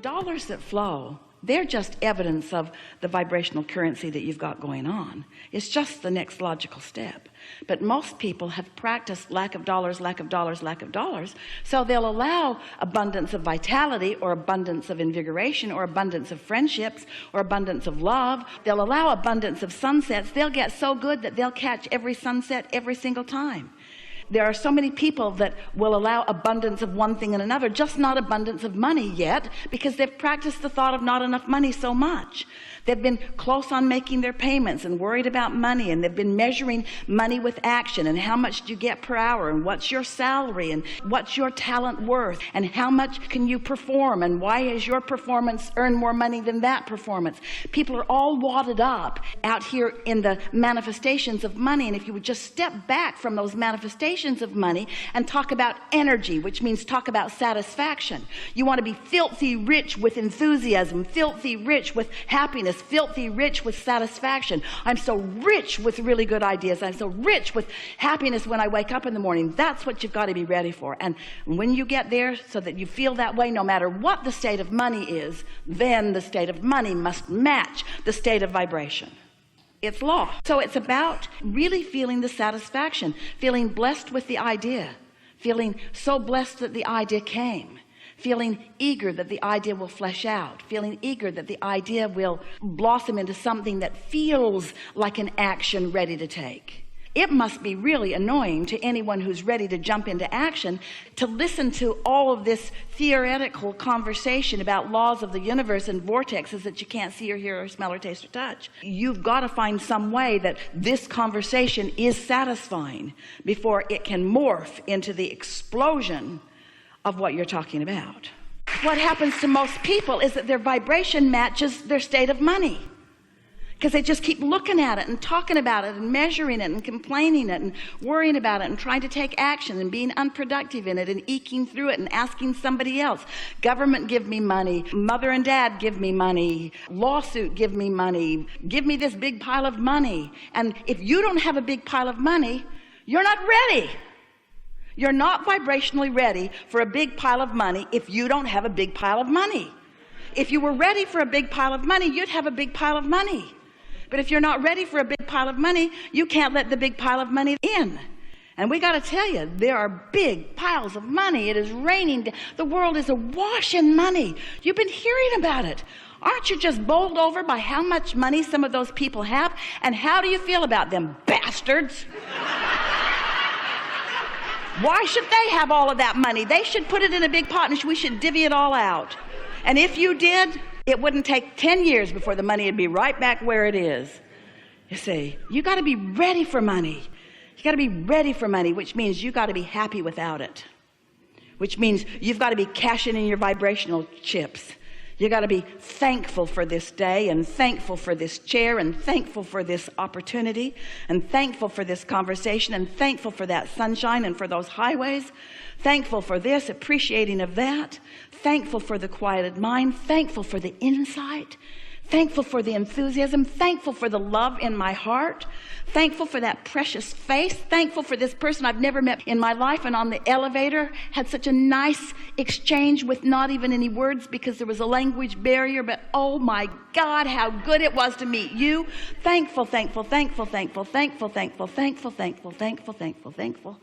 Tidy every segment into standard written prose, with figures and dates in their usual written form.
dollars that flow, they're just evidence of the vibrational currency that you've got going on. It's just the next logical step. But most people have practiced lack of dollars, lack of dollars, lack of dollars. So they'll allow abundance of vitality, or abundance of invigoration, or abundance of friendships, or abundance of love. They'll allow abundance of sunsets. They'll get so good that they'll catch every sunset every single time. There are so many people that will allow abundance of one thing and another, just not abundance of money yet, because they've practiced the thought of not enough money so much. They've been close on making their payments and worried about money, and they've been measuring money with action, and how much do you get per hour, and what's your salary, and what's your talent worth, and how much can you perform, and why is your performance earn more money than that performance. People are all wadded up out here in the manifestations of money, and if you would just step back from those manifestations of money and talk about energy, which means talk about satisfaction. You want to be filthy rich with enthusiasm, filthy rich with happiness, filthy rich with satisfaction. I'm so rich with really good ideas. I'm so rich with happiness when I wake up in the morning. That's what you've got to be ready for. And when you get there, so that you feel that way, no matter what the state of money is, then the state of money must match the state of vibration. It's law. So it's about really feeling the satisfaction, feeling blessed with the idea, feeling so blessed that the idea came, feeling eager that the idea will flesh out, feeling eager that the idea will blossom into something that feels like an action ready to take. It must be really annoying to anyone who's ready to jump into action to listen to all of this theoretical conversation about laws of the universe and vortexes that you can't see or hear or smell or taste or touch. You've got to find some way that this conversation is satisfying before it can morph into the explosion of what you're talking about. What happens to most people is that their vibration matches their state of money, because they just keep looking at it and talking about it and measuring it and complaining it and worrying about it and trying to take action and being unproductive in it and eking through it and asking somebody else. Government, give me money. Mother and dad, give me money. Lawsuit, give me money. Give me this big pile of money. And if you don't have a big pile of money, you're not ready. You're not vibrationally ready for a big pile of money if you don't have a big pile of money. If you were ready for a big pile of money, you'd have a big pile of money. But if you're not ready for a big pile of money, you can't let the big pile of money in. And we got to tell you, there are big piles of money. It is raining. The world is awash in money. You've been hearing about it. Aren't you just bowled over by how much money some of those people have? And how do you feel about them bastards? Why should they have all of that money? They should put it in a big pot and we should divvy it all out. And if you did, it wouldn't take 10 years before the money would be right back where it is. You see, you got to be ready for money. You got to be ready for money, which means you got to be happy without it, which means you've got to be cashing in your vibrational chips. You got to be thankful for this day, and thankful for this chair, and thankful for this opportunity, and thankful for this conversation, and thankful for that sunshine and for those highways, thankful for this, appreciating of that, thankful for the quieted mind, thankful for the insight, thankful for the enthusiasm, thankful for the love in my heart, thankful for that precious face, thankful for this person I've never met in my life, and on the elevator had such a nice exchange with not even any words because there was a language barrier, but oh my God, how good it was to meet you. Thankful, thankful, thankful, thankful, thankful, thankful, thankful, thankful, thankful, thankful, thankful,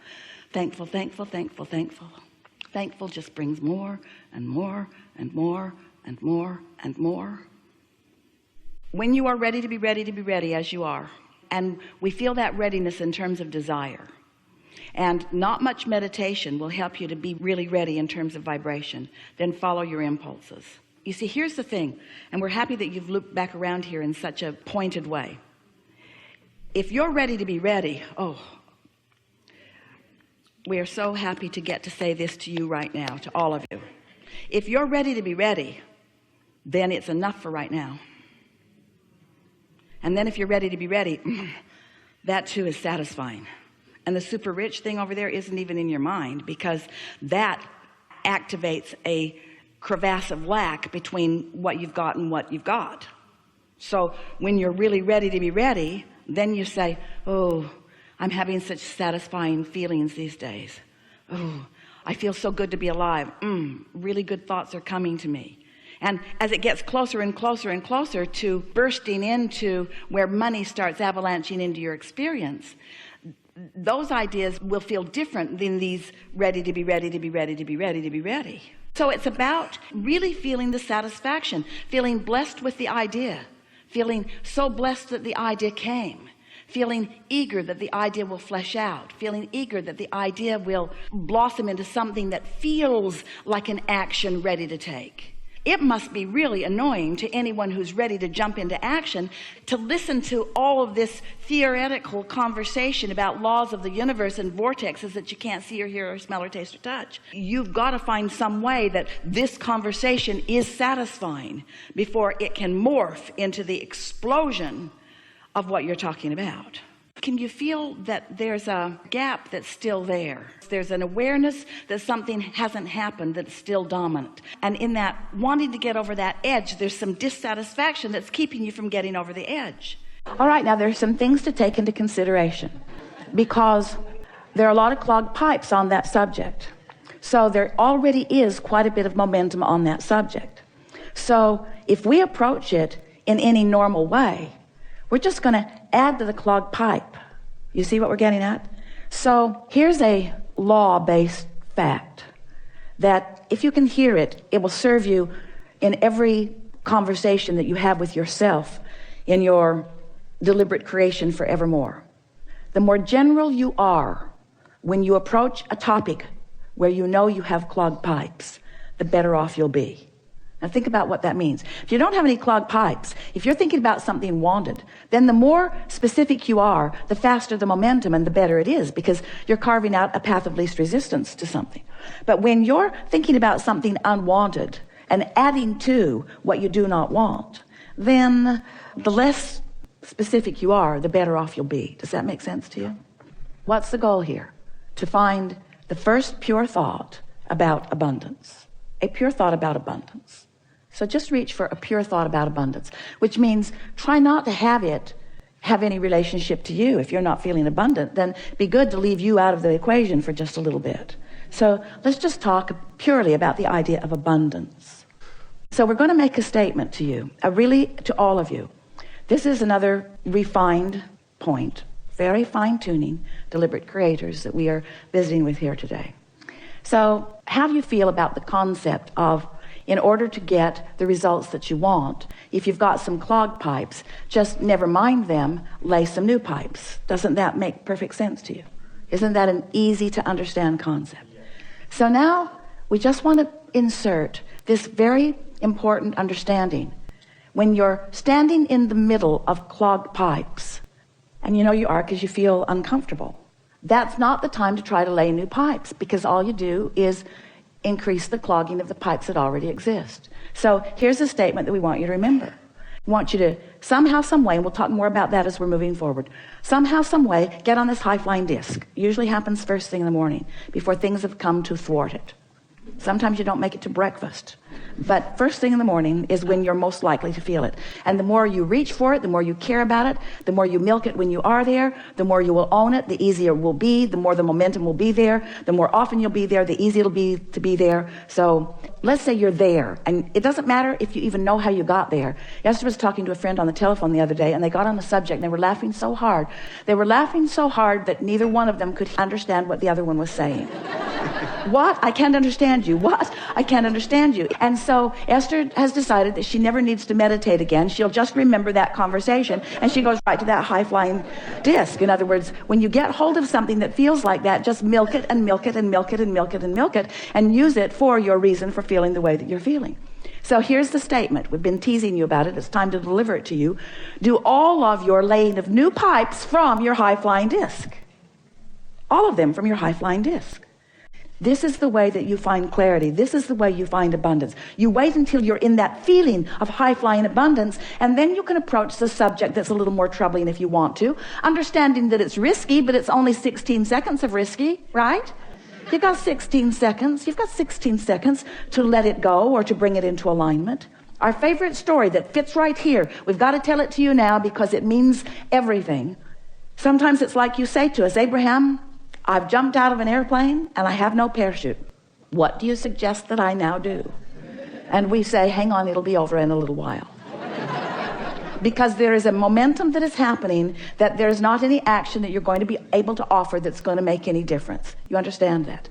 thankful, thankful, thankful, thankful. Thankful just brings more and more and more and more and more. When you are ready to be ready as you are, and we feel that readiness in terms of desire, and not much meditation will help you to be really ready in terms of vibration, then follow your impulses. You see, here's the thing, and we're happy that you've looped back around here in such a pointed way. If you're ready to be ready, we are so happy to get to say this to you right now, to all of you. If you're ready to be ready, then it's enough for right now. And then if you're ready to be ready, that too is satisfying. And the super rich thing over there isn't even in your mind, because that activates a crevasse of lack between what you've got and what you've got. So when you're really ready to be ready, then you say, oh, I'm having such satisfying feelings these days. Oh, I feel so good to be alive. Really good thoughts are coming to me. And as it gets closer and closer and closer to bursting into where money starts avalanching into your experience, those ideas will feel different than these ready to be ready to be ready to be ready to be ready. So it's about really feeling the satisfaction, feeling blessed with the idea, feeling so blessed that the idea came, feeling eager that the idea will flesh out, feeling eager that the idea will blossom into something that feels like an action ready to take. It must be really annoying to anyone who's ready to jump into action to listen to all of this theoretical conversation about laws of the universe and vortexes that you can't see or hear or smell or taste or touch. You've got to find some way that this conversation is satisfying before it can morph into the explosion of what you're talking about. Can you feel that there's a gap that's still there? There's an awareness that something hasn't happened that's still dominant. And in that wanting to get over that edge, there's some dissatisfaction that's keeping you from getting over the edge. All right, now there's some things to take into consideration because there are a lot of clogged pipes on that subject. So there already is quite a bit of momentum on that subject. So if we approach it in any normal way, we're just going to add to the clogged pipe. You see what we're getting at? So here's a law-based fact that if you can hear it, it will serve you in every conversation that you have with yourself in your deliberate creation forevermore. The more general you are when you approach a topic where you know you have clogged pipes, the better off you'll be. Now think about what that means. If you don't have any clogged pipes, if you're thinking about something wanted, then the more specific you are, the faster the momentum and the better it is, because you're carving out a path of least resistance to something. But when you're thinking about something unwanted and adding to what you do not want, then the less specific you are, the better off you'll be. Does that make sense to you? What's the goal here? To find the first pure thought about abundance. A pure thought about abundance. So just reach for a pure thought about abundance, which means try not to have it have any relationship to you. If you're not feeling abundant, then be good to leave you out of the equation for just a little bit. So let's just talk purely about the idea of abundance. So we're going to make a statement to you, really to all of you. This is another refined point, very fine-tuning, deliberate creators that we are visiting with here today. So how do you feel about the concept of, in order to get the results that you want, if you've got some clogged pipes, just never mind them, lay some new pipes? Doesn't that make perfect sense to you? Isn't that an easy to understand concept? So now we just want to insert this very important understanding. When you're standing in the middle of clogged pipes, and you know you are because you feel uncomfortable, that's not the time to try to lay new pipes, because all you do is increase the clogging of the pipes that already exist. So here's a statement that we want you to remember. We want you to somehow, some way, and we'll talk more about that as we're moving forward, somehow, some way, get on this high-flying disc. Usually happens first thing in the morning, before things have come to thwart it. Sometimes you don't make it to breakfast. But first thing in the morning is when you're most likely to feel it. And the more you reach for it, the more you care about it, the more you milk it when you are there, the more you will own it, the easier it will be, the more the momentum will be there, the more often you'll be there, the easier it'll be to be there. So let's say you're there, and it doesn't matter if you even know how you got there. Esther was talking to a friend on the telephone the other day, and they got on the subject, and they were laughing so hard. They were laughing so hard that neither one of them could understand what the other one was saying. What? I can't understand you. What? I can't understand you. And so Esther has decided that she never needs to meditate again. She'll just remember that conversation, and she goes right to that high-flying disc. In other words, when you get hold of something that feels like that, just milk it and milk it and milk it and milk it and milk it, and use it for your reason for feeling the way that you're feeling. So here's the statement. We've been teasing you about it. It's time to deliver it to you. Do all of your laying of new pipes from your high-flying disc. All of them from your high-flying disc. This is the way that you find clarity. This is the way you find abundance. You wait until you're in that feeling of high-flying abundance, and then you can approach the subject that's a little more troubling if you want to, understanding that it's risky, but it's only 16 seconds of risky, right? You've got 16 seconds. You've got 16 seconds to let it go or to bring it into alignment. Our favorite story that fits right here. We've got to tell it to you now because it means everything. Sometimes it's like you say to us, Abraham, I've jumped out of an airplane and I have no parachute. What do you suggest that I now do? And we say, hang on, it'll be over in a little while. Because there is a momentum that is happening, that there's not any action that you're going to be able to offer that's going to make any difference. You understand that?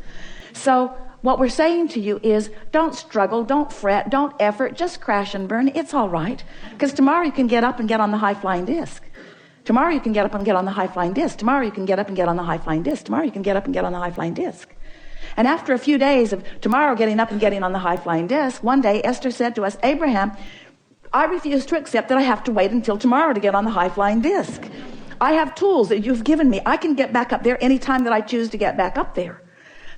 So what we're saying to you is, don't struggle, don't fret, don't effort, just crash and burn. It's all right. Because tomorrow you can get up and get on the high-flying disc. Tomorrow you can get up and get on the high-flying disc. Tomorrow you can get up and get on the high-flying disc. Tomorrow you can get up and get on the high-flying disc. And after a few days of tomorrow getting up and getting on the high-flying disc, one day Esther said to us, Abraham, I refuse to accept that I have to wait until tomorrow to get on the high-flying disc. I have tools that you've given me. I can get back up there anytime that I choose to get back up there.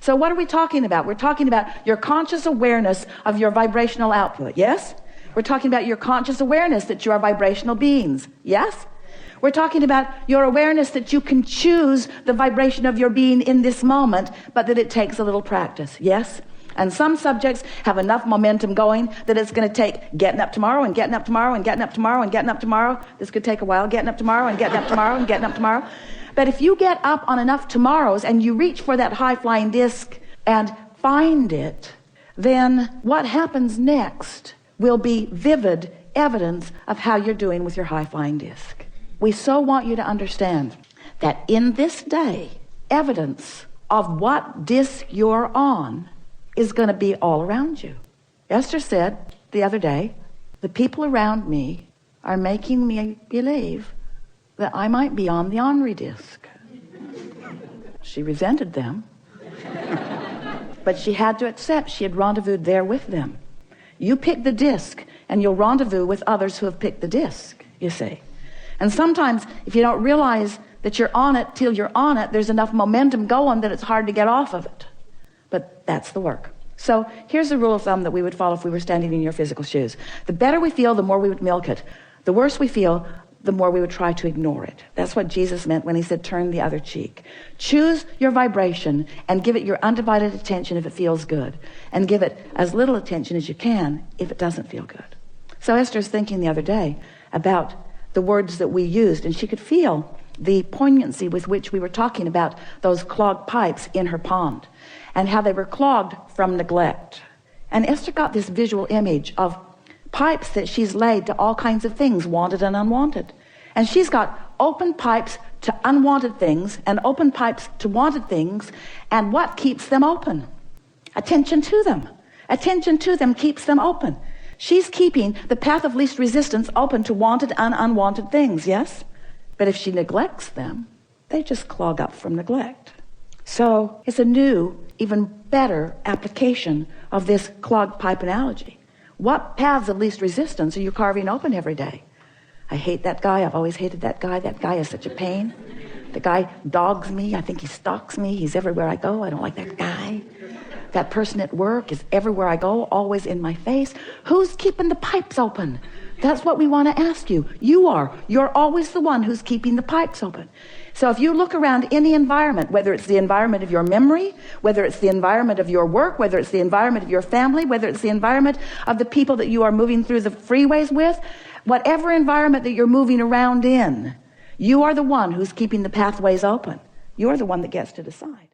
So what are we talking about? We're talking about your conscious awareness of your vibrational output, yes? We're talking about your conscious awareness that you are vibrational beings, yes? We're talking about your awareness that you can choose the vibration of your being in this moment, but that it takes a little practice, yes? And some subjects have enough momentum going that it's going to take getting up tomorrow and getting up tomorrow and getting up tomorrow and getting up tomorrow. This could take a while, getting up tomorrow and getting up tomorrow and getting up tomorrow. But if you get up on enough tomorrows and you reach for that high-flying disc and find it, then what happens next will be vivid evidence of how you're doing with your high-flying disc. We so want you to understand that in this day, evidence of what disc you're on is going to be all around you. Esther said the other day, the people around me are making me believe that I might be on the ornery disc. She resented them, but she had to accept she had rendezvoused there with them. You pick the disc, and you'll rendezvous with others who have picked the disc, you see. And sometimes, if you don't realize that you're on it till you're on it, there's enough momentum going that it's hard to get off of it. But that's the work. So here's the rule of thumb that we would follow if we were standing in your physical shoes. The better we feel, the more we would milk it. The worse we feel, the more we would try to ignore it. That's what Jesus meant when he said, turn the other cheek. Choose your vibration and give it your undivided attention if it feels good. And give it as little attention as you can if it doesn't feel good. So Esther's thinking the other day about the words that we used, and she could feel the poignancy with which we were talking about those clogged pipes in her pond and how they were clogged from neglect. And Esther got this visual image of pipes that she's laid to all kinds of things, wanted and unwanted. And she's got open pipes to unwanted things and open pipes to wanted things. And what keeps them open? Attention to them. Attention to them keeps them open. She's keeping the path of least resistance open to wanted and unwanted things, yes? But if she neglects them, they just clog up from neglect. So it's a new, even better application of this clogged pipe analogy. What paths of least resistance are you carving open every day? I hate that guy. I've always hated that guy. That guy is such a pain. The guy dogs me. I think he stalks me. He's everywhere I go. I don't like that guy. That person at work is everywhere I go, always in my face. Who's keeping the pipes open? That's what we want to ask you. You are. You're always the one who's keeping the pipes open. So if you look around any environment, whether it's the environment of your memory, whether it's the environment of your work, whether it's the environment of your family, whether it's the environment of the people that you are moving through the freeways with, whatever environment that you're moving around in, you are the one who's keeping the pathways open. You're the one that gets to decide.